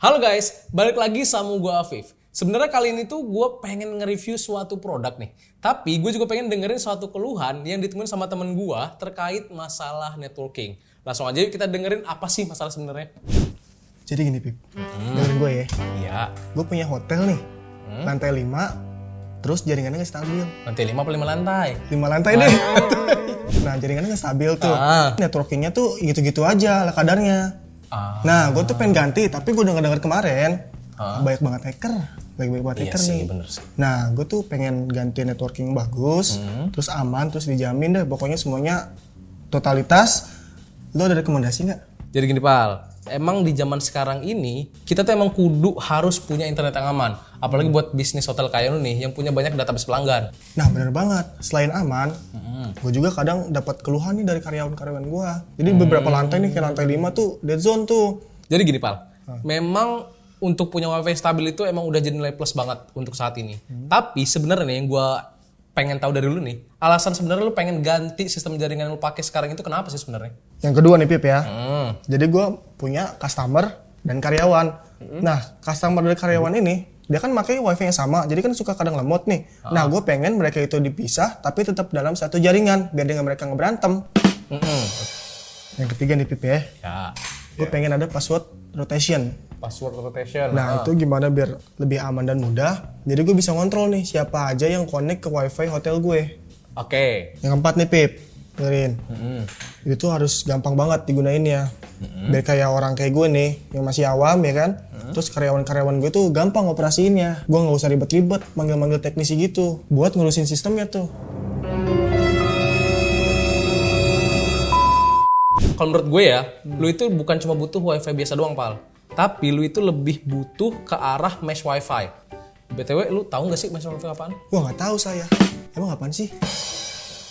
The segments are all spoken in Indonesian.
Halo guys, balik lagi sama gue Afif. Sebenarnya kali ini tuh gue pengen nge-review suatu produk nih. Tapi gue juga pengen dengerin suatu keluhan yang ditemuin sama temen gue terkait masalah networking. Langsung aja yuk kita dengerin apa sih masalah sebenarnya. Jadi gini Pip, dengerin gue ya. Iya. Gue punya hotel nih, lantai 5, terus jaringannya gak stabil. Lantai 5 apa 5 lantai? 5 lantai deh. Nah jaringannya gak stabil tuh. Networkingnya tuh gitu-gitu aja lah kadarnya. Nah gue tuh pengen ganti, tapi gue denger kemarin banyak banget hacker. Baik-baik banget hacker nih. Bener sih. Nah gue tuh pengen ganti networking bagus, terus aman, terus dijamin deh. Pokoknya semuanya totalitas. Lo ada rekomendasi nggak? Jadi gini Pal, emang di zaman sekarang ini kita tuh emang kudu harus punya internet yang aman. Apalagi buat bisnis hotel kayak lu nih yang punya banyak database pelanggan. Nah bener banget, selain aman, gue juga kadang dapat keluhan nih dari karyawan-karyawan gue. Jadi beberapa lantai nih, kayak lantai 5 tuh dead zone tuh. Jadi gini Pal, memang untuk punya wifi stabil itu emang udah jadi nilai plus banget untuk saat ini. Tapi sebenarnya nih yang gue pengen tahu dari lu nih, alasan sebenarnya lu pengen ganti sistem jaringan yang lu pakai sekarang itu kenapa sih sebenarnya? Yang kedua nih Pip ya, jadi gue punya customer dan karyawan. Nah customer dan karyawan ini, dia kan pakai wifi yang sama, jadi kan suka kadang lemot nih. Nah gue pengen mereka itu dipisah, tapi tetap dalam satu jaringan, biar dengan mereka ngeberantem. Yang ketiga nih Pip ya, gue pengen ada password rotation. Password rotation. Nah itu gimana biar lebih aman dan mudah. Jadi gue bisa ngontrol nih siapa aja yang connect ke wifi hotel gue. Oke. Yang keempat nih Pip, dengerin. Itu harus gampang banget digunain ya. Biar kayak orang kayak gue nih yang masih awam ya kan. Terus karyawan-karyawan gue tuh gampang operasiinnya. Gue gak usah ribet-ribet manggil-manggil teknisi gitu buat ngurusin sistemnya tuh. Kalau menurut gue ya, lu itu bukan cuma butuh wifi biasa doang Pal. Tapi lu itu lebih butuh ke arah mesh wifi. BTW lu tahu nggak sih mesh wifi apaan? Gue nggak tahu saya. Emang apaan sih?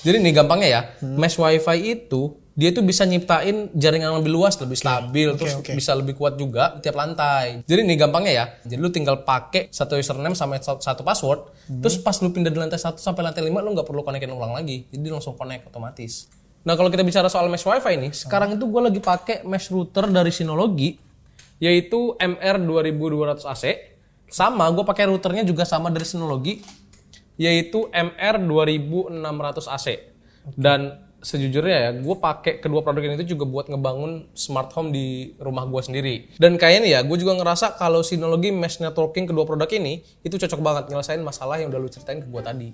Jadi nih gampangnya ya, mesh wifi itu dia tuh bisa nyiptain jaringan yang lebih luas, lebih stabil, terus bisa lebih kuat juga di tiap lantai. Jadi nih gampangnya ya, jadi lu tinggal pakai satu username sama satu password, terus pas lu pindah dari lantai 1 sampai lantai 5 lu nggak perlu konekin ulang lagi, jadi langsung connect otomatis. Nah kalau kita bicara soal mesh wifi nih, sekarang itu gue lagi pakai mesh router dari Synology, yaitu MR2200AC, sama gue pakai routernya juga sama dari Synology, yaitu MR2600AC. Dan sejujurnya ya, gue pakai kedua produk ini itu juga buat ngebangun smart home di rumah gue sendiri. Dan kayaknya ya, gue juga ngerasa kalau Synology mesh networking kedua produk ini itu cocok banget nyelesain masalah yang udah lu ceritain ke gue tadi.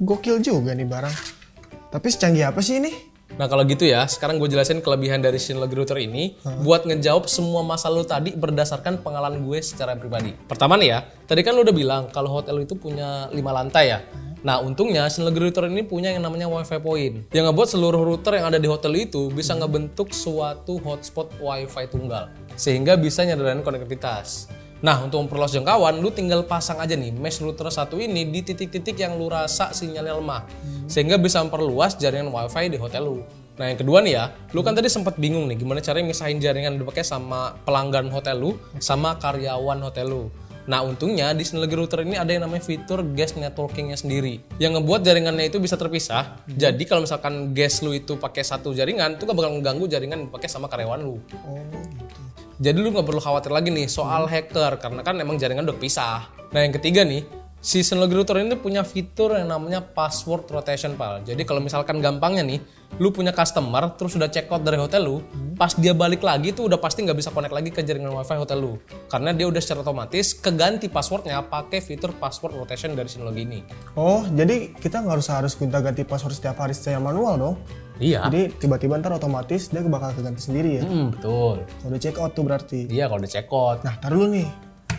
Gokil juga nih barang. Tapi secanggih apa sih ini? Nah kalau gitu ya, sekarang gue jelasin kelebihan dari Synology router ini buat ngejawab semua masalah lu tadi berdasarkan pengalaman gue secara pribadi. Pertama nih ya, tadi kan lu udah bilang kalau hotel lu itu punya 5 lantai ya. Nah untungnya Synology router ini punya yang namanya wifi point yang ngebuat seluruh router yang ada di hotel itu bisa ngebentuk suatu hotspot wifi tunggal sehingga bisa nyadarin konektivitas. Nah untuk memperluas jangkauan, lu tinggal pasang aja nih mesh router satu ini di titik-titik yang lu rasa sinyalnya lemah sehingga bisa memperluas jaringan wifi di hotel lu. Nah yang kedua nih ya, lu kan tadi sempat bingung nih gimana caranya misahin jaringan yang dipakai sama pelanggan hotel lu sama karyawan hotel lu. Nah untungnya di Synology router ini ada yang namanya fitur guest networkingnya sendiri yang ngebuat jaringannya itu bisa terpisah. Jadi kalau misalkan guest lu itu pakai satu jaringan, itu gak bakal mengganggu jaringan yang dipakai sama karyawan lu. Jadi lu gak perlu khawatir lagi nih soal hacker karena kan emang jaringan udah pisah. Nah yang ketiga nih, si Synology router ini punya fitur yang namanya password rotation Pal. Jadi kalau misalkan gampangnya nih, lu punya customer terus udah check out dari hotel lu, pas dia balik lagi tuh udah pasti nggak bisa connect lagi ke jaringan wifi hotel lu. Karena dia udah secara otomatis keganti passwordnya pakai fitur password rotation dari Synology ini. Oh, jadi kita nggak harus gonta-ganti password setiap hari secara manual dong? Iya. Jadi tiba-tiba ntar otomatis dia bakal keganti sendiri ya? Betul. Kalau udah check out tuh berarti? Iya kalau udah check out. Nah, taruh dulu nih.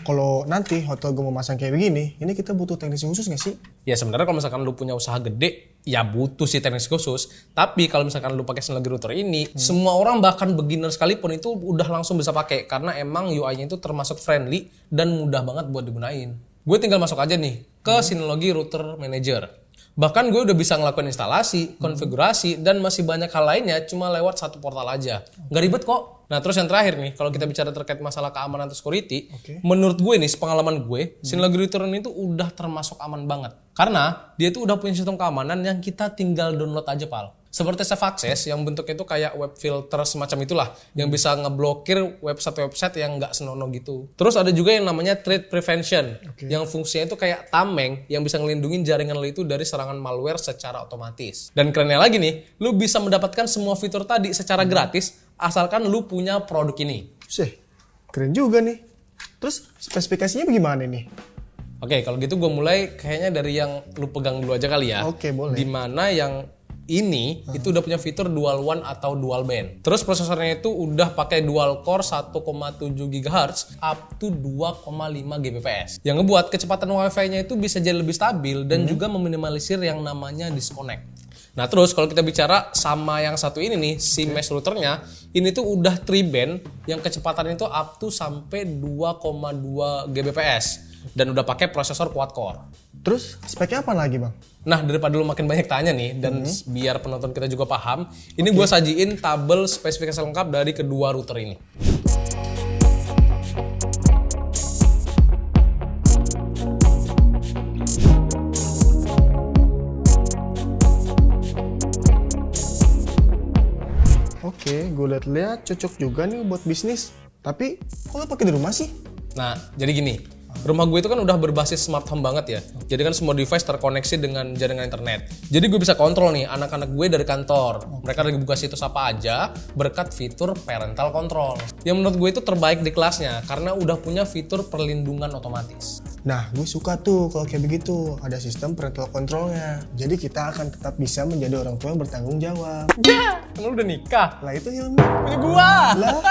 Kalau nanti hotel gue mau masang kayak begini, ini kita butuh teknisi khusus nggak sih? Ya sebenarnya kalau misalkan lu punya usaha gede, ya butuh sih teknis khusus. Tapi kalau misalkan lu pakai Synology router ini, semua orang bahkan beginner sekalipun itu udah langsung bisa pakai karena emang UI-nya itu termasuk friendly dan mudah banget buat digunain. Gue tinggal masuk aja nih ke Synology Router Manager. Bahkan gue udah bisa ngelakuin instalasi, konfigurasi, dan masih banyak hal lainnya cuma lewat satu portal aja. Nggak ribet kok. Nah terus yang terakhir nih, kalau kita bicara terkait masalah keamanan atau security, menurut gue nih, sepengalaman gue, Synology Router ini tuh udah termasuk aman banget. Karena dia tuh udah punya sistem keamanan yang kita tinggal download aja Pal. Seperti Safe Access yang bentuknya itu kayak web filter semacam itulah, yang bisa ngeblokir website-website yang nggak senonoh gitu. Terus ada juga yang namanya Threat Prevention, yang fungsinya itu kayak tameng yang bisa ngelindungin jaringan lo itu dari serangan malware secara otomatis. Dan kerennya lagi nih, lu bisa mendapatkan semua fitur tadi secara gratis asalkan lu punya produk ini. Keren juga nih. Terus spesifikasinya bagaimana nih? Oke, kalau gitu gue mulai kayaknya dari yang lu pegang dulu aja kali ya. Oke, boleh. Dimana yang ini itu udah punya fitur dual one atau dual band. Terus prosesornya itu udah pakai dual core 1,7 GHz up to 2,5 Gbps. Yang ngebuat kecepatan Wi-Fi-nya itu bisa jadi lebih stabil dan juga meminimalisir yang namanya disconnect. Nah terus kalau kita bicara sama yang satu ini nih, si mesh routernya, ini tuh udah 3 band yang kecepatan itu up to sampai 2,2 Gbps dan udah pakai prosesor quad core. Terus speknya apa lagi bang? Nah daripada lu makin banyak tanya nih dan biar penonton kita juga paham, ini gue sajiin tabel spesifikasi lengkap dari kedua router ini. Oke, gue lihat-lihat cocok juga nih buat bisnis. Tapi kok lo pakai di rumah sih? Nah jadi gini, rumah gue itu kan udah berbasis smart home banget ya. Jadi kan semua device terkoneksi dengan jaringan internet. Jadi gue bisa kontrol nih anak-anak gue dari kantor. Mereka lagi buka situs apa aja berkat fitur parental control. Yang menurut gue itu terbaik di kelasnya karena udah punya fitur perlindungan otomatis. Nah, gue suka tuh kalau kayak begitu. Ada sistem parental controlnya. Jadi kita akan tetap bisa menjadi orang tua yang bertanggung jawab. Ya, kan lu udah nikah. Lah itu Hilmi. Punya gua. Lah.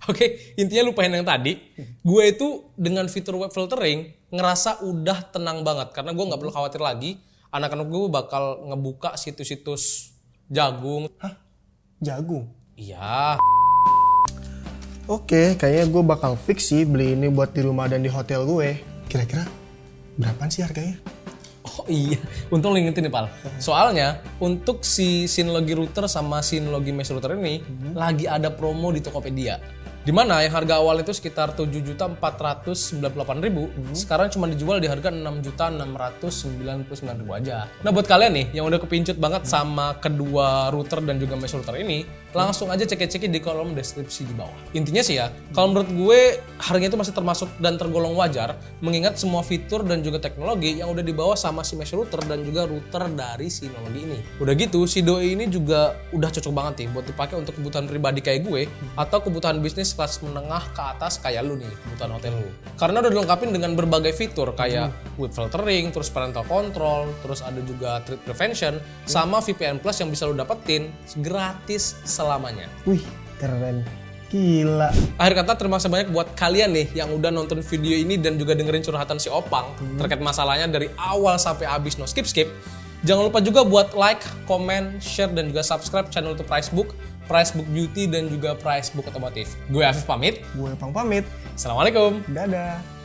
Oke, intinya lupain yang tadi. Gue itu dengan fitur web filtering ngerasa udah tenang banget karena gue nggak perlu khawatir lagi anak-anak gue bakal ngebuka situs-situs jagung. Hah? Jagung? Iya. Oke, kayaknya gue bakal fix sih beli ini buat di rumah dan di hotel gue. Kira-kira berapaan sih harganya? Oh iya, untung lo ingetin nih Pal. Soalnya untuk si Synology router sama Synology mesh router ini lagi ada promo di Tokopedia. Dimana yang harga awal itu sekitar 7.498.000, sekarang cuma dijual di harga 6.699.000 aja. Nah buat kalian nih yang udah kepincut banget sama kedua router dan juga mesh router ini, langsung aja cek-cek di kolom deskripsi di bawah. Intinya sih ya, kalau menurut gue harganya itu masih termasuk dan tergolong wajar, mengingat semua fitur dan juga teknologi yang udah dibawa sama si mesh router dan juga router dari Synology ini. Udah gitu, si Doi ini juga udah cocok banget nih buat dipakai untuk kebutuhan pribadi kayak gue atau kebutuhan bisnis kelas menengah ke atas kayak lu nih, kebutuhan hotel lu. Karena udah dilengkapin dengan berbagai fitur kayak web filtering, terus parental control, terus ada juga threat prevention, sama VPN Plus yang bisa lu dapetin gratis selamanya. Wih, keren. Gila. Akhir kata terima kasih banyak buat kalian nih yang udah nonton video ini dan juga dengerin curhatan si Opang terkait masalahnya dari awal sampai habis, no skip-skip. Jangan lupa juga buat like, comment, share, dan juga subscribe channel itu Pricebook Beauty, dan juga Pricebook Otomotif. Gue Afif pamit. Gue Pang pamit. Assalamualaikum. Dadah.